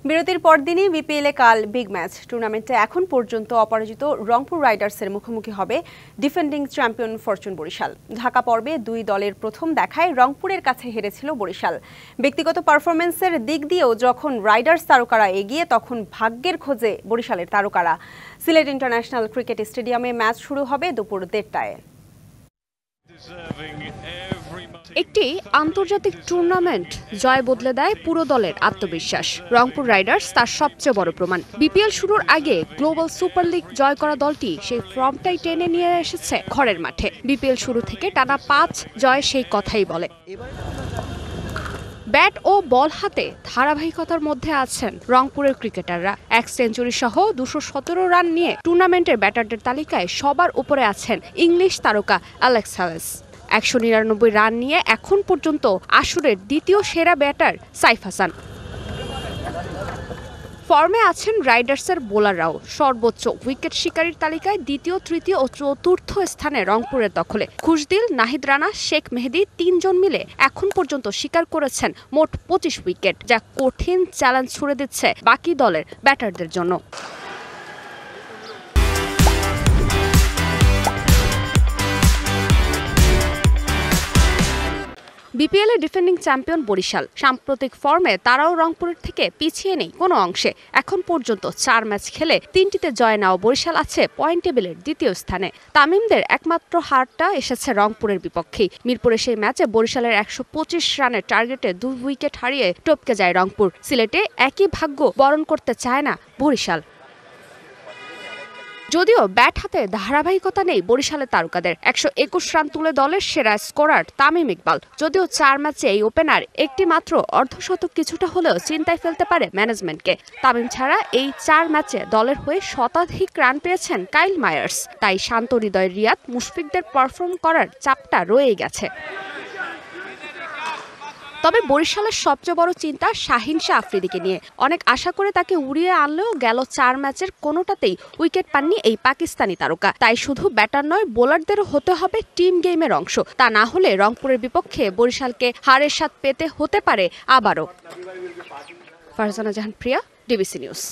বিরতির পরদিনই বিপিএলে কাল বিগ ম্যাচ। টুর্নামেন্টে এখন পর্যন্ত অপরাজিত রংপুর রাইডার্সের মুখোমুখি হবে defending champion fortune Barishal. Dhaka পর্বে দুই দলের প্রথম দেখায় রংপুরের কাছে হেরেছিল বরিশাল। ব্যক্তিগত পারফরমেন্সের দিক দিয়েও যখন রাইডার্স তারকারা এগিয়ে, তখন ভাগ্যের খোঁজে বরিশালের তারকারা। সিলেট ইন্টারন্যাশনাল ক্রিকেট স্টেডিয়ামে ম্যাচ শুরু হবে দুপুর 1:30টায়। একটি আন্তর্জাতিক টুর্নামেন্ট জয় বদলে দেয় পুরো দলের আত্মবিশ্বাস। রংপুর রাইডার্স তার সবচেয়ে বড় প্রমাণ। বিপিএল শুরুর আগে গ্লোবাল সুপার লিগ জয় করা দলটি সেই ফর্মটাই টেনে নিয়ে এসেছে ঘরের মাঠে। বিপিএল শুরু থেকে টানা 5 জয় সেই কথাই বলে। ব্যাট ও বল হাতে ধারাবাহিকতার মধ্যে আছেন রংপুরের ক্রিকেটাররা। 1 সেঞ্চুরি সহ 217 রান নিয়ে টুর্নামেন্টের ব্যাটারদের তালিকায় সবার উপরে আছেন ইংলিশ তারকা অ্যালেক্স হ্যালেস। 199 রান নিয়ে এখন পর্যন্ত আসরের দ্বিতীয় সেরা ব্যাটার সাইফ হাসান। ফর্মে আছেন রাইডার্সের বোলাররাও। সর্বোচ্চ উইকেট শিকারীর তালিকায় দ্বিতীয়, তৃতীয় ও চতুর্থ স্থানে রংপুরের দখলে। খুশদিল, নাহিদ রানা, শেখ মেহেদী 3 জন মিলে এখন পর্যন্ত শিকার করেছেন মোট 25 উইকেট, যা কঠিন চ্যালেঞ্জ ছুড়ে দিচ্ছে বাকি দলের ব্যাটারদের জন্য। বিপিএল এ ডিফেন্ডিং চ্যাম্পিয়ন বরিশাল। সাম্প্রতিক ফর্মে তারাও রংপুরের থেকে পিছিয়ে নেই কোনো অংশে। এখন পর্যন্ত 4 ম্যাচ খেলে 3টিতে জয় নেওয়া বরিশাল আছে পয়েন্ট টেবিলের দ্বিতীয় স্থানে। তামিমদের একমাত্র হারটা এসেছে রংপুরের বিপক্ষেই। মিরপুরে সেই ম্যাচে বরিশালের 125 রানের টার্গেটে 2 উইকেট হারিয়ে টপকে যায় রংপুর। সিলেটে একই ভাগ্য বরণ করতে চায় না বরিশাল। যদিও ব্যাট হাতে ধারাবাহিকতা নেই বরিশালের তারকাদের। 121 রান তুলে দলের সেরা স্কোরার তামিম ইকবাল। যদিও 4 ম্যাচে এই ওপেনার একটি মাত্র অর্ধশতক কিছুটা হলেও চিন্তায় ফেলতে পারে ম্যানেজমেন্টকে। তামিম ছাড়া এই 4 ম্যাচে দলের হয়ে শতাধিক রান পেয়েছেন কাইল মায়ার্স। তাই শান্ত হৃদয় রিয়াদ মুশফিকদের পারফর্ম করার চাপটা রয়েই গেছে। তবে বরিশালের সবচেয়ে বড় চিন্তা শাহিন শাহ আফ্রিদিকে নিয়ে। অনেক আশা করে তাকে উড়িয়ে আনলেও গেল 4 ম্যাচের কোনোটাতেই উইকেট পাননি এই পাকিস্তানি তারকা। তাই শুধু ব্যাটার নয়, বোলারদেরও হতে হবে টিম গেমের অংশ। তা না হলে রংপুরের বিপক্ষে বরিশালকে হারের স্বাদ পেতে হতে পারে আবারও। ফারজানা জাহান প্রিয়া, ডিবিসি নিউজ।